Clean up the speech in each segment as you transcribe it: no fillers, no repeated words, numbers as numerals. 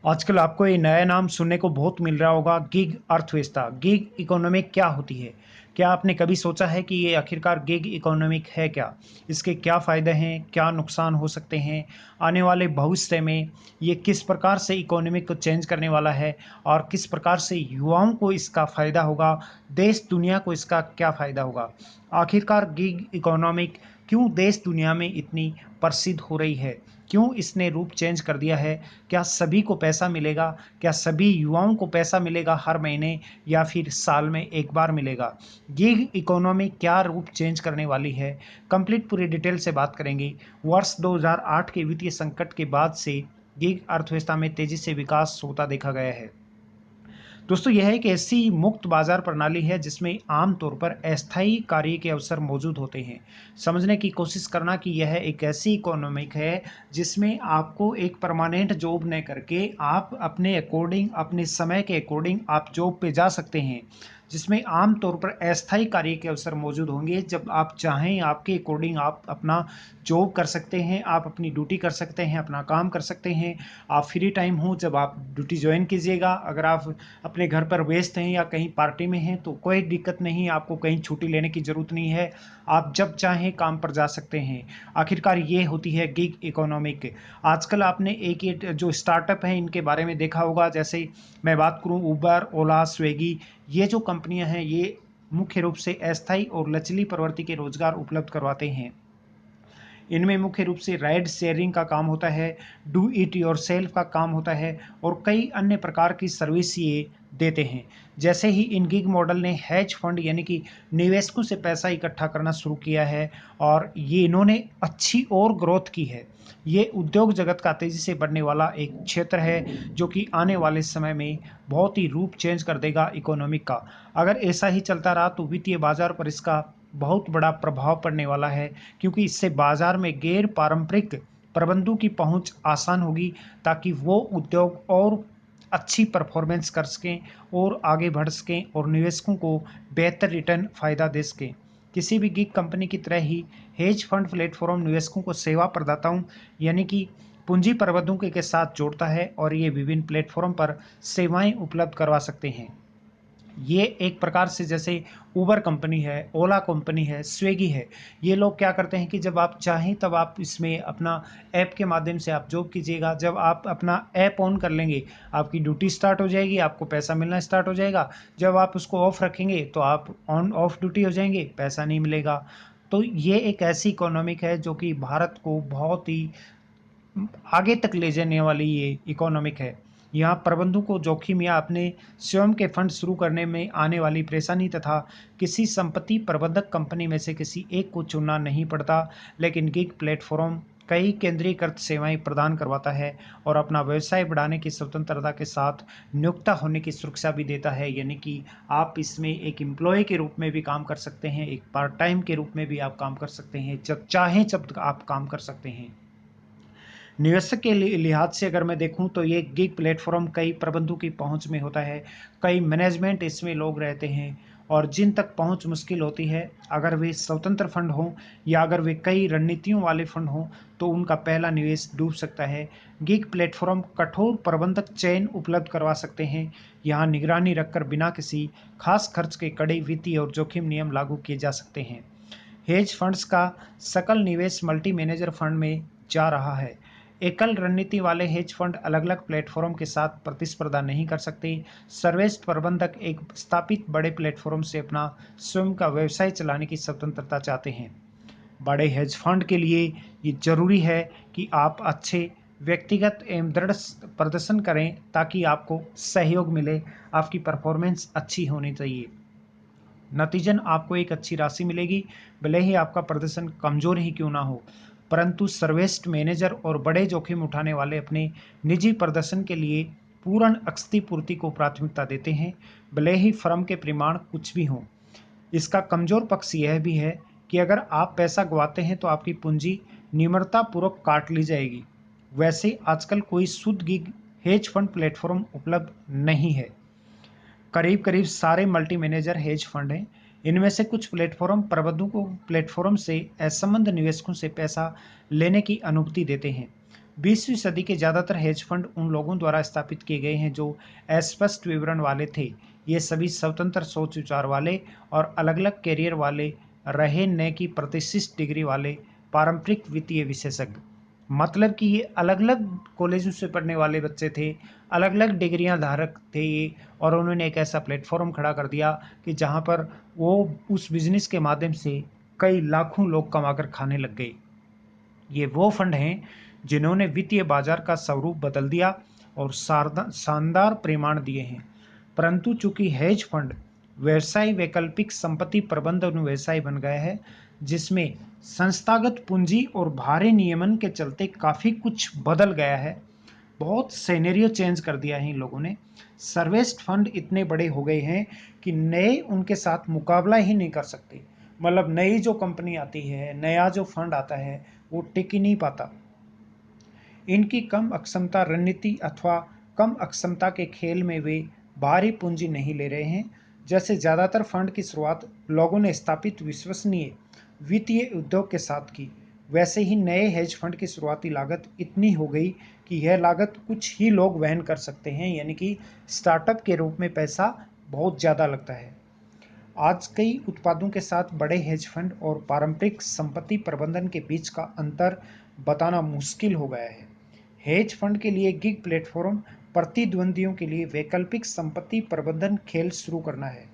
आजकल आपको ये नया नाम सुनने को बहुत मिल रहा होगा गिग अर्थव्यवस्था। गिग इकोनॉमिक क्या होती है? क्या आपने कभी सोचा है कि ये आखिरकार गिग इकोनॉमिक है क्या? इसके क्या फ़ायदे हैं? क्या नुकसान हो सकते हैं? आने वाले भविष्य में ये किस प्रकार से इकोनॉमिक को चेंज करने वाला है और किस प्रकार से युवाओं को इसका फ़ायदा होगा? देश दुनिया को इसका क्या फ़ायदा होगा? आखिरकार गिग इकोनॉमिक क्यों देश दुनिया में इतनी प्रसिद्ध हो रही है? क्यों इसने रूप चेंज कर दिया है? क्या सभी को पैसा मिलेगा? क्या सभी युवाओं को पैसा मिलेगा हर महीने या फिर साल में एक बार मिलेगा? गिग इकोनॉमी क्या रूप चेंज करने वाली है? कंप्लीट पूरी डिटेल से बात करेंगे। वर्ष 2008 के वित्तीय संकट के बाद से गिग अर्थव्यवस्था में तेजी से विकास होता देखा गया है। दोस्तों, यह एक ऐसी मुक्त बाजार प्रणाली है जिसमें आमतौर पर अस्थायी कार्य के अवसर मौजूद होते हैं। समझने की कोशिश करना कि यह एक ऐसी इकोनॉमिक है जिसमें आपको एक परमानेंट जॉब न करके आप अपने अकॉर्डिंग, अपने समय के अकॉर्डिंग आप जॉब पे जा सकते हैं। जिसमें आम तौर पर अस्थायी कार्य के अवसर मौजूद होंगे। जब आप चाहें आपके अकॉर्डिंग आप अपना जॉब कर सकते हैं, आप अपनी ड्यूटी कर सकते हैं, अपना काम कर सकते हैं। आप फ्री टाइम हो जब आप ड्यूटी ज्वाइन कीजिएगा। अगर आप अपने घर पर व्यस्त हैं या कहीं पार्टी में हैं तो कोई दिक्कत नहीं, आपको कहीं छुट्टी लेने की ज़रूरत नहीं है। आप जब चाहें काम पर जा सकते हैं। आखिरकार ये होती है गिग इकोनॉमिक। आजकल आपने एक ये जो स्टार्टअप हैं इनके बारे में देखा होगा। जैसे मैं बात करूं उबर, ओला, स्विगी, ये जो कंपनियां हैं ये मुख्य रूप से अस्थायी और लचीली प्रवृत्ति के रोजगार उपलब्ध करवाते हैं। इनमें मुख्य रूप से राइड शेयरिंग का काम होता है, डू इट योरसेल्फ का काम होता है और कई अन्य प्रकार की सर्विस ये देते हैं। जैसे ही इन गिग मॉडल ने हेज फंड यानी कि निवेशकों से पैसा इकट्ठा करना शुरू किया है और ये इन्होंने अच्छी और ग्रोथ की है। ये उद्योग जगत का तेजी से बढ़ने वाला एक क्षेत्र है जो कि आने वाले समय में बहुत ही रूप चेंज कर देगा इकोनॉमिक का। अगर ऐसा ही चलता रहा तो वित्तीय बाजार पर इसका बहुत बड़ा प्रभाव पड़ने वाला है, क्योंकि इससे बाजार में गैर पारंपरिक प्रबंधों की पहुंच आसान होगी ताकि वो उद्योग और अच्छी परफॉर्मेंस कर सकें और आगे बढ़ सकें और निवेशकों को बेहतर रिटर्न फायदा दे सकें। किसी भी गिग कंपनी की तरह ही हेज फंड प्लेटफॉर्म निवेशकों को सेवा प्रदाताओं यानी कि पूंजी प्रबंधकों के साथ जोड़ता है और ये विभिन्न प्लेटफॉर्म पर सेवाएं उपलब्ध करवा सकते हैं। ये एक प्रकार से जैसे उबर कंपनी है, ओला कंपनी है, स्विगी है। ये लोग क्या करते हैं कि जब आप चाहें तब आप इसमें अपना ऐप के माध्यम से आप जॉब कीजिएगा। जब आप अपना ऐप ऑन कर लेंगे, आपकी ड्यूटी स्टार्ट हो जाएगी, आपको पैसा मिलना स्टार्ट हो जाएगा। जब आप उसको ऑफ रखेंगे तो आप ऑन ऑफ ड्यूटी हो जाएंगे, पैसा नहीं मिलेगा। तो ये एक ऐसी इकोनॉमिक है जो कि भारत को बहुत ही आगे तक ले जाने वाली ये इकोनॉमिक है। यहाँ प्रबंधकों को जोखिम या अपने स्वयं के फंड शुरू करने में आने वाली परेशानी तथा किसी संपत्ति प्रबंधक कंपनी में से किसी एक को चुनना नहीं पड़ता। लेकिन गिग प्लेटफॉर्म कई केंद्रीकृत सेवाएं प्रदान करवाता है और अपना व्यवसाय बढ़ाने की स्वतंत्रता के साथ नियोक्ता होने की सुरक्षा भी देता है। यानी कि आप इसमें एक एम्प्लॉय के रूप में भी काम कर सकते हैं, एक पार्ट टाइम के रूप में भी आप काम कर सकते हैं, जब चाहें जब आप काम कर सकते हैं। निवेशक के लिहाज से अगर मैं देखूं तो ये गिग प्लेटफॉर्म कई प्रबंधों की पहुंच में होता है। कई मैनेजमेंट इसमें लोग रहते हैं और जिन तक पहुंच मुश्किल होती है, अगर वे स्वतंत्र फंड हों या अगर वे कई रणनीतियों वाले फंड हों तो उनका पहला निवेश डूब सकता है। गिग प्लेटफॉर्म कठोर प्रबंधक चयन उपलब्ध करवा सकते हैं। यहाँ निगरानी रखकर बिना किसी खास खर्च के कड़े वित्तीय और जोखिम नियम लागू किए जा सकते हैं। हेज फंड्स का सकल निवेश मल्टी मैनेजर फंड में जा रहा है। एकल रणनीति वाले हेज फंड अलग अलग प्लेटफॉर्म के साथ प्रतिस्पर्धा नहीं कर सकते। सर्वश्रेष्ठ प्रबंधक एक स्थापित बड़े प्लेटफॉर्म से अपना स्वयं का व्यवसाय चलाने की स्वतंत्रता चाहते हैं। बड़े हेज फंड के लिए ये जरूरी है कि आप अच्छे व्यक्तिगत एवं दृढ़ प्रदर्शन करें ताकि आपको सहयोग मिले। आपकी परफॉर्मेंस अच्छी होनी चाहिए। नतीजन आपको एक अच्छी राशि मिलेगी, भले ही आपका प्रदर्शन कमजोर ही क्यों ना हो। परंतु सर्वश्रेष्ठ मैनेजर और बड़े जोखिम उठाने वाले अपने निजी प्रदर्शन के लिए पूर्ण क्षतिपूर्ति को प्राथमिकता देते हैं, भले ही फर्म के परिमाण कुछ भी हों। इसका कमजोर पक्ष यह भी है कि अगर आप पैसा गंवाते हैं तो आपकी पूंजी निम्रतापूर्वक काट ली जाएगी। वैसे आजकल कोई शुद्ध गिग हेज फंड प्लेटफॉर्म उपलब्ध नहीं है। करीब करीब सारे मल्टी मैनेजर हेज फंड हैं। इनमें से कुछ प्लेटफॉर्म प्रबंधकों को प्लेटफॉर्म से असंबद्ध निवेशकों से पैसा लेने की अनुमति देते हैं। 20वीं सदी के ज़्यादातर हेज फंड उन लोगों द्वारा स्थापित किए गए हैं जो अस्पष्ट विवरण वाले थे। ये सभी स्वतंत्र सोच विचार वाले और अलग-अलग कैरियर वाले रहे, न कि प्रतिष्ठित डिग्री वाले पारंपरिक वित्तीय विशेषज्ञ। मतलब कि ये अलग-अलग कॉलेजों से पढ़ने वाले बच्चे थे, अलग-अलग डिग्रियां धारक थे ये, और उन्होंने एक ऐसा प्लेटफॉर्म खड़ा कर दिया कि जहां पर वो उस बिजनेस के माध्यम से कई लाखों लोग कमाकर खाने लग गए। ये वो फंड हैं जिन्होंने वित्तीय बाजार का स्वरूप बदल दिया और शानदार परिणाम दिए हैं। परंतु चूंकि हेज फंड व्यवसाय वैकल्पिक संपत्ति प्रबंधन व्यवसाय बन गया है, जिसमें संस्थागत पूंजी और भारी नियमन के चलते काफी कुछ बदल गया है। बहुत सिनेरियो चेंज कर दिया है इन लोगों ने। सर्वेस्ट फंड इतने बड़े हो गए हैं कि नए उनके साथ मुकाबला ही नहीं कर सकते। मतलब नई जो कंपनी आती है, नया जो फंड आता है, वो टिक ही नहीं पाता। इनकी कम अक्षमता रणनीति अथवा कम अक्षमता के खेल में वे भारी पूंजी नहीं ले रहे हैं। जैसे ज़्यादातर फंड की शुरुआत लोगों ने स्थापित विश्वसनीय वित्तीय उद्योग के साथ की, वैसे ही नए हेज फंड की शुरुआती लागत इतनी हो गई कि यह लागत कुछ ही लोग वहन कर सकते हैं, यानी कि स्टार्टअप के रूप में पैसा बहुत ज़्यादा लगता है। आज कई उत्पादों के साथ बड़े हेज फंड और पारंपरिक संपत्ति प्रबंधन के बीच का अंतर बताना मुश्किल हो गया है। हेज फंड के लिए गिग प्लेटफॉर्म प्रतिद्वंदियों के लिए वैकल्पिक संपत्ति प्रबंधन खेल शुरू करना है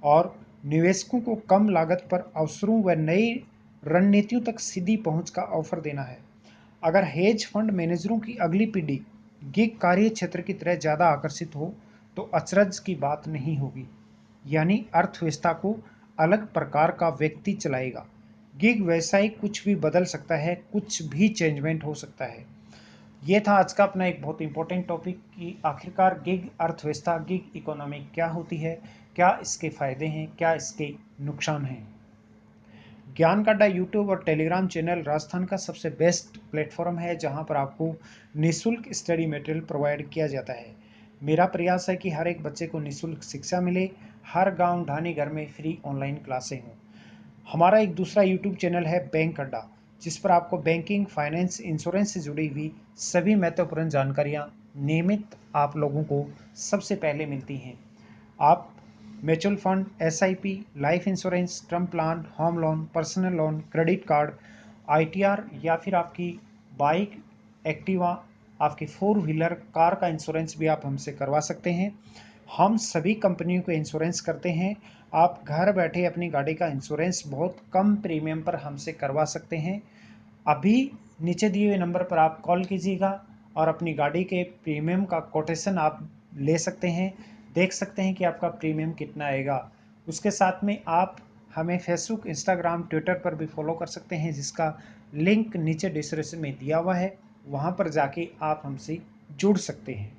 और निवेशकों को कम लागत पर अवसरों व नई रणनीतियों तक सीधी पहुंच का ऑफर देना है। अगर हेज फंड मैनेजरों की अगली पीढ़ी गिग कार्य क्षेत्र की तरह ज़्यादा आकर्षित हो तो अचरज की बात नहीं होगी, यानी अर्थव्यवस्था को अलग प्रकार का व्यक्ति चलाएगा। गिग व्यवसाय कुछ भी बदल सकता है, कुछ भी चेंजमेंट हो सकता है। ये था आज का अपना एक बहुत इंपॉर्टेंट टॉपिक कि आखिरकार गिग अर्थव्यवस्था, गिग इकोनॉमी क्या होती है, क्या इसके फायदे हैं, क्या इसके नुकसान हैं। ज्ञान का अड्डा यूट्यूब और टेलीग्राम चैनल राजस्थान का सबसे बेस्ट प्लेटफॉर्म है जहां पर आपको निःशुल्क स्टडी मटेरियल प्रोवाइड किया जाता है। मेरा प्रयास है कि हर एक बच्चे को निःशुल्क शिक्षा मिले, हर गांव ढाणी घर में फ्री ऑनलाइन क्लासें हों। हमारा एक दूसरा यूट्यूब चैनल है बैंक अड्डा, जिस पर आपको बैंकिंग, फाइनेंस, इंश्योरेंस से जुड़ी हुई सभी महत्वपूर्ण जानकारियां नियमित आप लोगों को सबसे पहले मिलती हैं। आप mutual fund, SIP, life insurance, term plan, home loan, personal loan, credit card, ITR या फिर आपकी बाइक, एक्टिवा, आपकी फोर व्हीलर, कार का इंश्योरेंस भी आप हमसे करवा सकते हैं। हम सभी कंपनियों के इंश्योरेंस करते हैं। आप घर बैठे अपनी गाड़ी का इंश्योरेंस बहुत कम प्रीमियम पर हमसे करवा सकते हैं। अभी नीचे दिए हुए नंबर पर आप कॉल कीजिएगा और अपनी गाड़ी के प्रीमियम का कोटेशन आप ले सकते हैं, देख सकते हैं कि आपका प्रीमियम कितना आएगा। उसके साथ में आप हमें फेसबुक, इंस्टाग्राम, ट्विटर पर भी फॉलो कर सकते हैं, जिसका लिंक नीचे डिस्क्रिप्शन में दिया हुआ है। वहाँ पर जाके आप हमसे जुड़ सकते हैं।